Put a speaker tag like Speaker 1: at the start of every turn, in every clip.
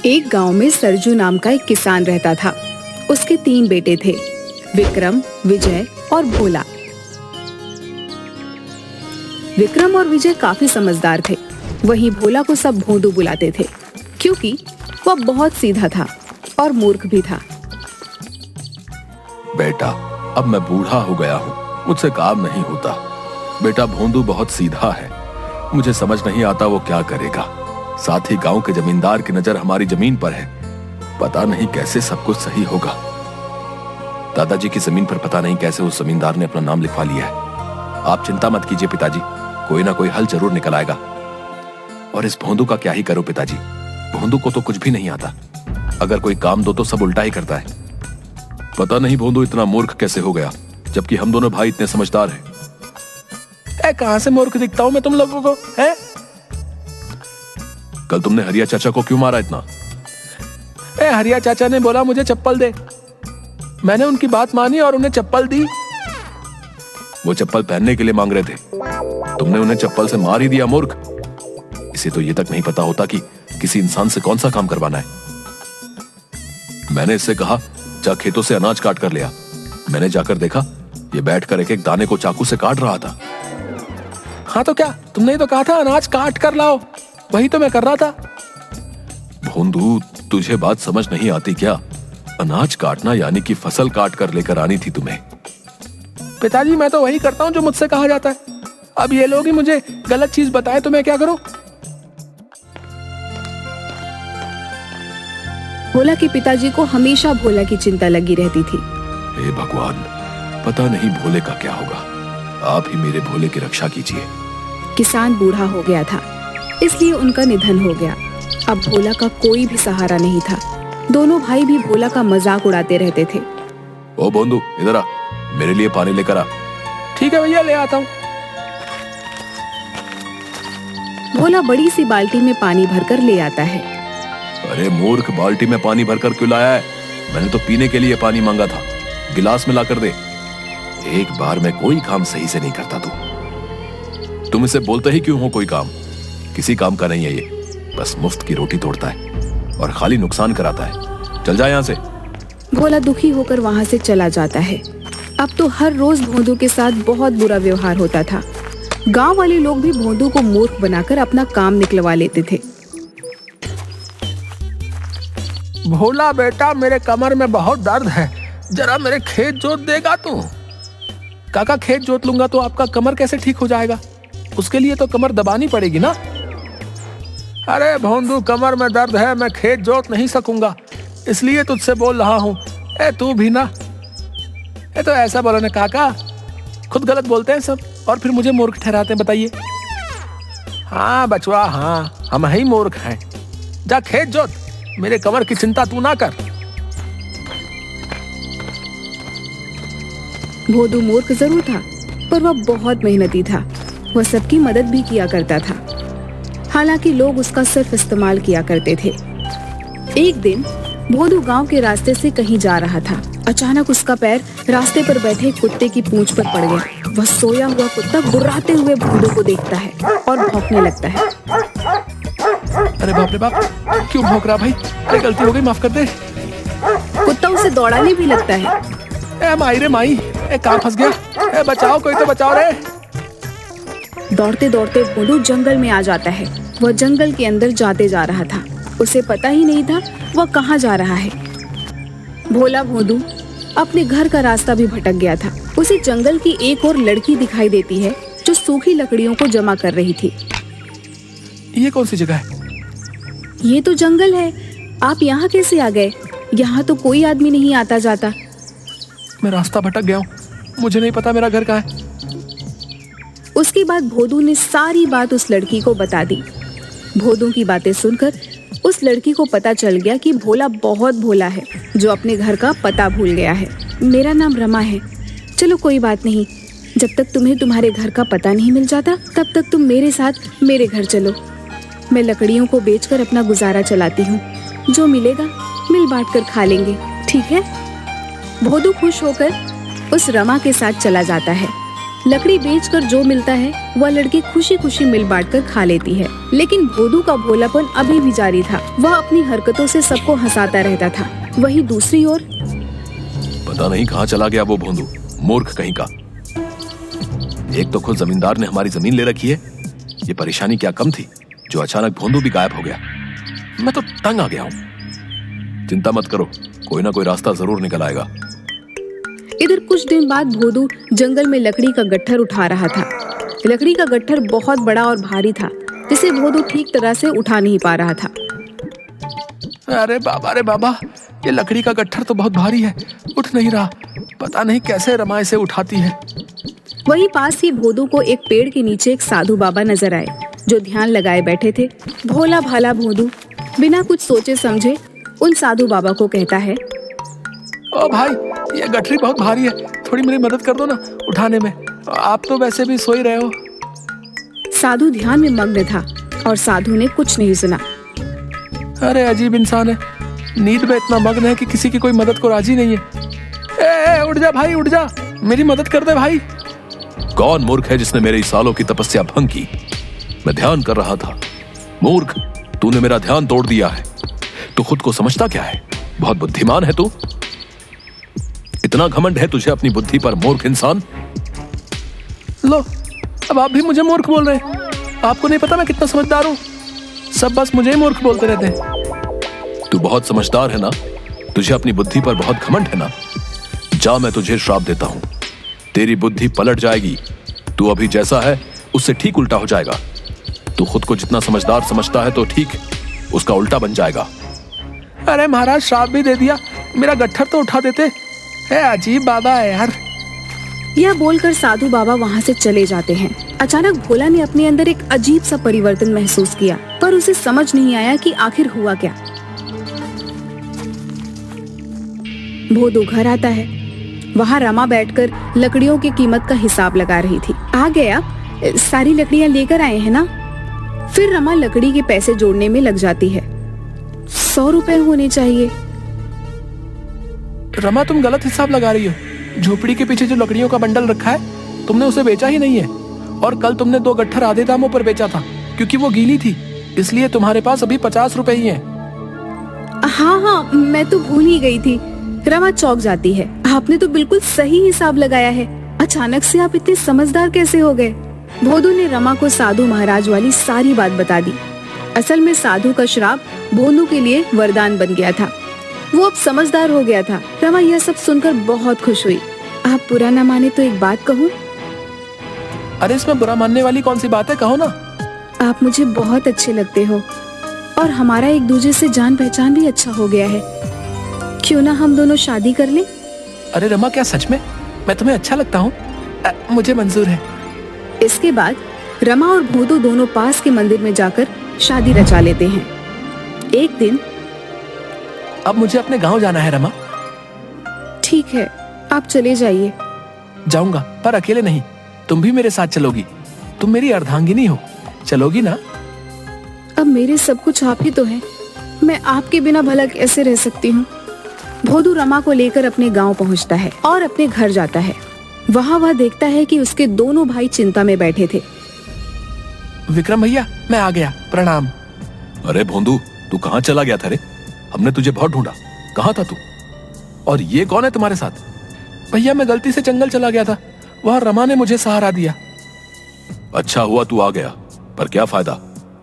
Speaker 1: एक गांव में सरजू नाम का एक किसान रहता था। उसके 3 बेटे थे, विक्रम, विजय और भोला। विक्रम और विजय काफी समझदार थे। वहीं भोला को सब भोंदू बुलाते थे, क्योंकि वह बहुत सीधा था और मूर्ख भी था।
Speaker 2: बेटा, अब मैं बूढ़ा हो गया हूँ, मुझसे काम नहीं होता। बेटा भोंदू बहुत सीधा है, मुझे समझ नहीं आता वो क्या करेगा। साथ ही गांव के जमींदार की नजर हमारी जमीन पर है, पता नहीं कैसे सब कुछ सही होगा। दादाजी की जमीन पर पता नहीं कैसे उस जमींदार ने अपना नाम लिखवा लिया है। आप चिंता मत कीजिए पिताजी, कोई ना कोई हल जरूर निकल आएगा। और इस भोंदू का क्या ही करो पिताजी, भोंदू को तो कुछ भी नहीं आता। अगर कोई काम दो तो सब उल्टा ही करता है। पता नहीं भोंदू इतना मूर्ख कैसे हो गया, जबकि हम दोनों भाई इतने समझदार हैं।
Speaker 3: कहां से मूर्ख दिखता हूं मैं तुम लोगों को? है
Speaker 2: कल तुमने हरिया चाचा को क्यों मारा इतना?
Speaker 3: हरिया चाचा ने बोला मुझे चप्पल दे, मैंने उनकी बात मानी और उन्हें चप्पल दी।
Speaker 2: वो चप्पल पहनने के लिए मांग रहे थे, तुमने उन्हें चप्पल से मार ही दिया मूर्ख। इसे तो ये तक नहीं पता होता कि किसी इंसान से कौन सा काम करवाना है। मैंने इससे कहा जा खेतों से अनाज काट कर लिया। मैंने जाकर देखा ये बैठकर एक एक दाने को चाकू से काट रहा था।
Speaker 3: हाँ तो क्या, तुमने ही तो कहा था अनाज काट कर लाओ, वही तो मैं कर रहा था।
Speaker 2: भोंदू, तुझे बात समझ नहीं आती क्या? अनाज काटना यानी कि फसल काट कर लेकर आनी थी तुम्हें।
Speaker 3: पिताजी मैं तो वही करता हूँ जो मुझसे कहा जाता है। अब ये लोग ही मुझे गलत चीज बताए तो मैं क्या करूं?
Speaker 1: भोला के पिताजी को हमेशा भोला की चिंता लगी रहती थी।
Speaker 2: हे भगवान, पता नहीं भोले का क्या होगा, आप ही मेरे भोले की रक्षा कीजिए।
Speaker 1: किसान बूढ़ा हो गया था, इसलिए उनका निधन हो गया। अब भोला का कोई भी सहारा नहीं था। दोनों भाई भी भोला का मजाक उड़ाते रहते थे।
Speaker 2: ओ भोंदू, इधर आ, मेरे लिए पानी लेकर आ।
Speaker 3: ठीक है भैया, ले आता हूँ।
Speaker 1: भोला बड़ी सी बाल्टी में पानी भरकर ले आता है।
Speaker 2: अरे मूर्ख, बाल्टी में पानी भरकर क्यों लाया है? मैंने तो पीने के लिए पानी मांगा था, गिलास में लाकर दे। एक बार में कोई काम सही से नहीं करता तुम इसे बोलते ही क्यों हो कोई काम? किसी काम का नहीं है ये, बस मुफ्त की रोटी तोड़ता है और खाली नुकसान कराता है। चल जा यहाँ से।
Speaker 1: भोला दुखी होकर वहाँ से चला जाता है। अब तो हर रोज भोंदू के साथ बहुत बुरा व्यवहार होता था। गांव वाले लोग भी भोंदू को मूर्ख बनाकर अपना काम निकलवा लेते थे।
Speaker 3: भोला बेटा, मेरे कमर में बहुत दर्द है, जरा मेरे खेत जोत देगा तू? काका, खेत जोत लूंगा तो आपका कमर कैसे ठीक हो जाएगा? उसके लिए तो कमर दबानी पड़ेगी ना। अरे भोंदू, कमर में दर्द है, मैं खेत जोत नहीं सकूंगा, इसलिए तुझसे बोल रहा हूँ। तू भी ना, तो ऐसा बोलो ना काका, खुद गलत बोलते हैं सब और फिर मुझे मूर्ख ठहराते हैं। बताइए। हाँ बचवा, हाँ हम ही मूर्ख हैं। जा खेत जोत, मेरे कमर की चिंता तू ना कर।
Speaker 1: भोंदू मूर्ख जरूर था, पर वह बहुत मेहनती था। वह सबकी मदद भी किया करता था, हालांकि लोग उसका सिर्फ इस्तेमाल किया करते थे। एक दिन भोंदू गांव के रास्ते से कहीं जा रहा था। अचानक उसका पैर रास्ते पर बैठे कुत्ते की पूंछ पर पड़ गया। वह सोया हुआ कुत्ता गुर्राते हुए भोंदू को देखता है और भौंकने लगता है।
Speaker 3: अरे बाप रे बाप, क्यों भौंक रहा भाई? अरे गलती हो गई, माफ कर दे।
Speaker 1: कुत्ता उसे दौड़ाने भी लगता है।
Speaker 3: माई रे माई, कहाँ फंस गया? बचाओ, कोई तो बचाओ रे।
Speaker 1: दौड़ते दौड़ते भोंदू जंगल में आ जाता है। वह जंगल के अंदर जाते जा रहा था, उसे पता ही नहीं था वह कहाँ जा रहा है। भोला भोंदू अपने घर का रास्ता भी भटक गया था। उसे जंगल की एक और लड़की दिखाई देती है जो सूखी लकड़ियों को जमा कर रही थी।
Speaker 3: ये कौन सी जगह है?
Speaker 1: ये तो जंगल है, आप यहाँ कैसे आ गए? यहाँ तो कोई आदमी नहीं आता जाता।
Speaker 3: मैं रास्ता भटक गया हूँ, मुझे नहीं पता मेरा घर कहाँ है।
Speaker 1: उसके बाद भोंदू ने सारी बात उस लड़की को बता दी। भोंदू की बातें सुनकर उस लड़की को पता चल गया कि भोला बहुत भोला है, जो अपने घर का पता भूल गया है। मेरा नाम रमा है। चलो कोई बात नहीं, जब तक तुम्हें तुम्हारे घर का पता नहीं मिल जाता तब तक तुम मेरे साथ मेरे घर चलो। मैं लकड़ियों को बेचकर अपना गुजारा चलाती हूँ, जो मिलेगा मिल बांट कर खा लेंगे, ठीक है? भोंदू खुश होकर उस रमा के साथ चला जाता है। लकड़ी बेचकर जो मिलता है वह लड़की खुशी खुशी मिल बांट कर खा लेती है। लेकिन भोदू का भोलापन अभी भी जारी था। वह अपनी हरकतों से सबको हंसाता रहता था। वहीं दूसरी ओर
Speaker 2: पता नहीं कहाँ चला गया वो भोंदू, मूर्ख कहीं का। एक तो खुद जमींदार ने हमारी जमीन ले रखी है, ये परेशानी क्या कम थी जो अचानक भोंदू भी गायब हो गया। मैं तो तंग आ गया हूँ। चिंता मत करो, कोई ना कोई रास्ता जरूर निकल आएगा।
Speaker 1: इधर कुछ दिन बाद भोदू जंगल में लकड़ी का गट्ठर उठा रहा था। लकड़ी का गट्ठर बहुत बड़ा और भारी था, जिसे भोदू ठीक तरह से उठा नहीं पा रहा था।
Speaker 3: अरे बाबा, ये लकड़ी का गट्ठर तो बहुत भारी है, उठ नहीं रहा। पता नहीं कैसे रमा इसे उठाती है।
Speaker 1: वहीं पास ही भोदू को एक पेड़ के नीचे एक साधु बाबा नजर आए, जो ध्यान लगाए बैठे थे। भोला भाला भोदू बिना कुछ सोचे समझे उन साधु बाबा को कहता है,
Speaker 3: ओ भाई, ये गठरी बहुत भारी है, थोड़ी मेरी मदद कर दो ना उठाने में। आप तो वैसे भी सो ही रहे हो।
Speaker 1: साधु ध्यान में मग्न था और साधु ने कुछ नहीं सुना।
Speaker 3: अरे अजीब इंसान है, नींद में इतना मग्न है कि किसी की कोई मदद को राजी नहीं है। ए, उठ जा भाई, उठ जा, मेरी मदद कर दे भाई।
Speaker 2: कौन मूर्ख है जिसने मेरे सालों की तपस्या भंग की? मैं ध्यान कर रहा था। मूर्ख, तूने मेरा ध्यान तोड़ दिया है। तू खुद को समझता क्या है? बहुत बुद्धिमान है तू। इतना घमंड है तुझे अपनी बुद्धि पर, मूर्ख इंसान।
Speaker 3: लो, अब आप भी मुझे मूर्ख बोल रहे हैं। आपको नहीं पता मैं कितना समझदार हूँ? सब बस मुझे ही मूर्ख बोलते रहते हैं।
Speaker 2: तू बहुत समझदार है ना? तुझे अपनी बुद्धि पर बहुत घमंड है ना? जा, मैं तुझे श्राप देता हूँ, तेरी बुद्धि पलट जाएगी। तू अभी जैसा है उससे ठीक उल्टा हो जाएगा। तू खुद को जितना समझदार समझता है तो ठीक उसका उल्टा बन जाएगा।
Speaker 3: अरे महाराज, श्राप भी दे दिया, मेरा गट्ठर तो उठा देते। है अजीब बाबा है यार।
Speaker 1: यह बोलकर साधु बाबा वहाँ से चले जाते हैं। अचानक भोला ने अपने अंदर एक अजीब सा परिवर्तन महसूस किया, पर उसे समझ नहीं आया कि आखिर हुआ क्या। भोदू घर आता है। वहाँ रमा बैठकर लकड़ियों की कीमत का हिसाब लगा रही थी। आ गया, सारी लकड़ियाँ लेकर आए हैं ना? फिर रमा लकड़ी के पैसे जोड़ने में लग जाती है। 100 रुपए होने चाहिए।
Speaker 3: रमा, तुम गलत हिसाब लगा रही हो। झोपड़ी के पीछे जो लकड़ियों का बंडल रखा है, तुमने उसे बेचा ही नहीं है। और कल तुमने 2 गट्ठर आधे दामों पर बेचा था, क्योंकि वो गीली थी, इसलिए तुम्हारे पास अभी 50 रुपए ही हैं।
Speaker 1: हाँ, मैं तो भूल ही गई थी। रमा चौंक जाती है। आपने तो बिल्कुल सही हिसाब लगाया है। अचानक से आप इतने समझदार कैसे हो गए? भोदू ने रमा को साधु महाराज वाली सारी बात बता दी। असल में साधु का श्राप भोंदू के लिए वरदान बन गया था। वो अब समझदार हो गया था। रमा यह सब सुनकर बहुत खुश हुई। आप बुरा न माने तो एक बात कहूँ?
Speaker 3: अरे इसमें बुरा मानने वाली कौन सी बात है, कहो ना।
Speaker 1: आप मुझे बहुत अच्छे लगते हो और हमारा एक दूसरे से जान पहचान भी अच्छा हो गया है। क्यों ना हम दोनों शादी कर लें?
Speaker 3: अरे रमा, क्या सच में मैं तुम्हें अच्छा लगता हूँ? मुझे मंजूर है।
Speaker 1: इसके बाद रमा और भोदू दोनों पास के मंदिर में जाकर शादी रचा लेते हैं। एक दिन,
Speaker 3: अब मुझे अपने गांव जाना है रमा।
Speaker 1: ठीक है, आप चले जाइए।
Speaker 3: जाऊंगा, पर अकेले नहीं, तुम भी मेरे साथ चलोगी। तुम मेरी अर्धांगिनी हो, चलोगी ना?
Speaker 1: अब मेरे सब कुछ आप ही तो हैं। मैं आपके बिना भला कैसे रह सकती हूँ? भोदू रमा को लेकर अपने गांव पहुँचता है और अपने घर जाता है। वहाँ वह देखता है कि उसके दोनों भाई चिंता में बैठे थे।
Speaker 3: विक्रम भैया, मैं आ गया, प्रणाम।
Speaker 2: अरे भोंदू, तू कहाँ चला गया था रे? हमने तुझे बहुत ढूंढा, कहाँ था तू? और ये कौन है तुम्हारे साथ?
Speaker 3: भैया, मैं गलती से जंगल चला गया था, वहाँ रमा ने मुझे सहारा दिया।
Speaker 2: अच्छा हुआ तू आ गया, पर क्या फायदा?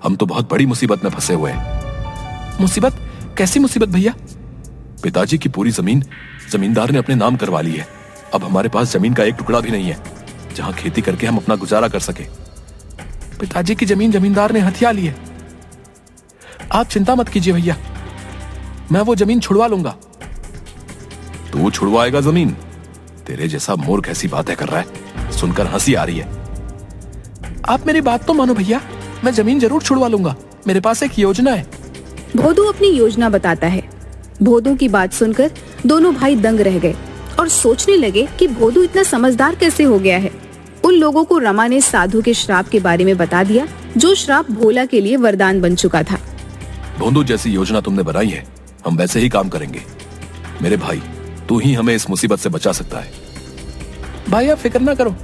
Speaker 2: हम तो बहुत बड़ी मुसीबत में फंसे हुए हैं।
Speaker 3: मुसीबत? कैसी मुसीबत भैया?
Speaker 2: पिताजी की पूरी जमीन जमींदार ने अपने नाम करवा ली है। अब हमारे पास जमीन का एक टुकड़ा भी नहीं है जहाँ खेती करके हम अपना गुजारा कर सके।
Speaker 3: पिताजी की जमीन जमींदार ने हथिया ली है। आप चिंता मत कीजिए भैया, मैं वो जमीन छुड़वा लूंगा।
Speaker 2: तू छुड़वाएगा जमीन? तेरे जैसा मूर्ख ऐसी बातें कर रहा है, सुनकर हंसी आ रही है।
Speaker 3: आप मेरी बात तो मानो भैया, मैं जमीन जरूर छुड़वा लूंगा। मेरे पास एक योजना है।
Speaker 1: भोदू अपनी योजना बताता है। भोदू की बात सुनकर दोनों भाई दंग रह गए और सोचने लगे कि भोदू इतना समझदार कैसे हो गया है। उन लोगों को रमा ने साधु के श्राप के बारे में बता दिया, जो श्राप भोला के लिए वरदान बन चुका था।
Speaker 2: भोंदू, जैसी योजना तुमने बनाई है हम वैसे ही काम करेंगे। मेरे भाई, तू ही हमें इस मुसीबत से बचा सकता है।
Speaker 3: भाई, आप फिक्र ना करो,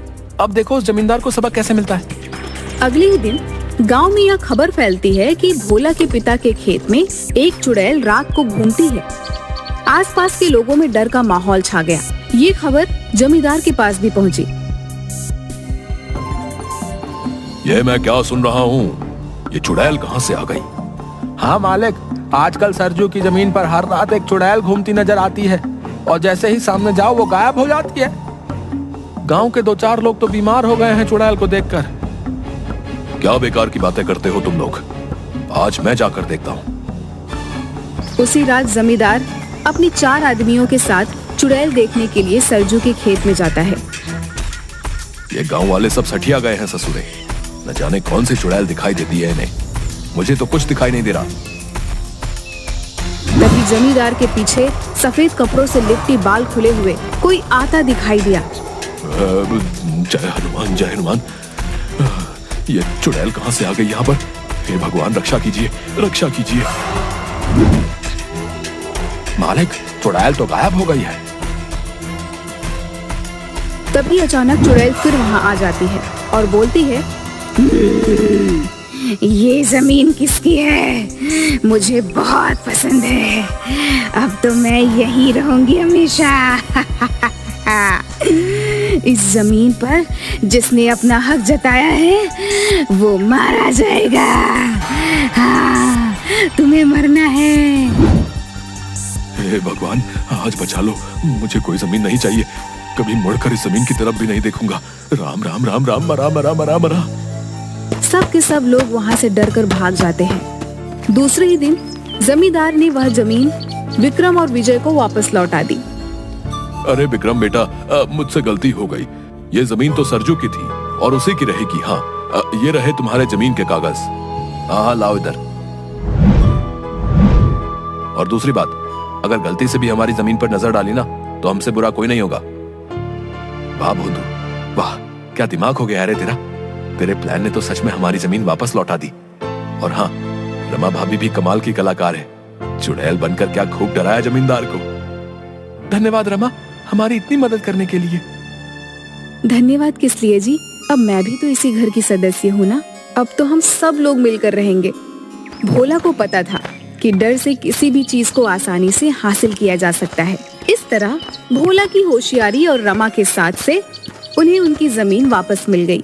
Speaker 3: अब देखो उस जमींदार को सबक कैसे मिलता है।
Speaker 1: अगले ही दिन गांव में यह खबर फैलती है कि भोला के पिता के खेत में एक चुड़ैल रात को घूमती है। आसपास के लोगों में डर का माहौल छा गया। ये खबर जमींदार के पास भी पहुंची।
Speaker 2: ये मैं क्या सुन रहा हूँ? ये चुड़ैल कहाँ से आ गई?
Speaker 3: हाँ मालिक, आजकल सरजू की जमीन पर हर रात एक चुड़ैल घूमती नजर आती है और जैसे ही सामने जाओ वो गायब हो जाती है। गांव के 2-4 लोग तो बीमार हो गए हैं चुड़ैल को देखकर।
Speaker 2: क्या बेकार की बातें करते हो तुम लोग? आज मैं जाकर देखता हूँ।
Speaker 1: उसी रात जमींदार अपनी 4 आदमियों के साथ चुड़ैल देखने के लिए सरजू के खेत में जाता है।
Speaker 2: ये गांव वाले सब सठिया गए हैं ससुरे। न जाने कौन सी चुड़ैल दिखाई देती है इन्हें। मुझे तो कुछ दिखाई नहीं दे रहा।
Speaker 1: तभी जमींदार के पीछे सफेद कपड़ों से लिपटी बाल खुले हुए कोई आता दिखाई दिया।
Speaker 2: जय हनुमान, जय हनुमान। ये चुड़ैल कहाँ से आ गई यहाँ पर? हे भगवान, रक्षा कीजिए, रक्षा कीजिए।
Speaker 3: मालिक, चुड़ैल तो गायब हो गई है।
Speaker 1: तभी अचानक चुड़ैल फिर वहाँ आ जाती है और बोलती है, ये जमीन किसकी है? मुझे बहुत पसंद है। अब तो मैं यहीं रहूंगी हमेशा। इस जमीन पर जिसने अपना हक जताया है वो मारा जाएगा। हाँ, तुम्हें मरना है।
Speaker 2: हे भगवान, आज बचा लो। मुझे कोई जमीन नहीं चाहिए। कभी मुड़कर इस जमीन की तरफ भी नहीं देखूंगा। राम राम राम राम, मरा मरा मरा मरा।
Speaker 1: सब के सब लोग वहाँ से डरकर भाग जाते हैं। दूसरे ही दिन जमींदार ने वह जमीन विक्रम और विजय को वापस लौटा दी।
Speaker 2: अरे विक्रम बेटा, मुझसे गलती हो गई। ये जमीन तो सरजू की थी और उसी की रहेगी। हाँ, ये रहे तुम्हारे जमीन के कागज। हाँ, लाओ इधर। और दूसरी बात, अगर गलती से भी हमारी जमीन पर नजर डाली ना तो हमसे बुरा कोई नहीं होगा। वाह भोंदू, वाह, क्या दिमाग हो गया अरे तेरा। तेरे प्लान ने तो सच में हमारी जमीन वापस लौटा दी। और हाँ, रमा भाभी भी कमाल की कलाकार है। चुड़ैल बनकर क्या खूब डराया जमींदार को।
Speaker 3: धन्यवाद रमा, हमारी इतनी मदद करने के लिए।
Speaker 1: धन्यवाद किस लिए जी? अब मैं भी तो इसी घर की सदस्य हूँ ना। अब तो हम सब लोग मिलकर रहेंगे। भोला को पता था कि डर से किसी भी चीज को आसानी से हासिल किया जा सकता है। इस तरह भोला की होशियारी और रमा के साथ से उन्हें उनकी जमीन वापस मिल गई।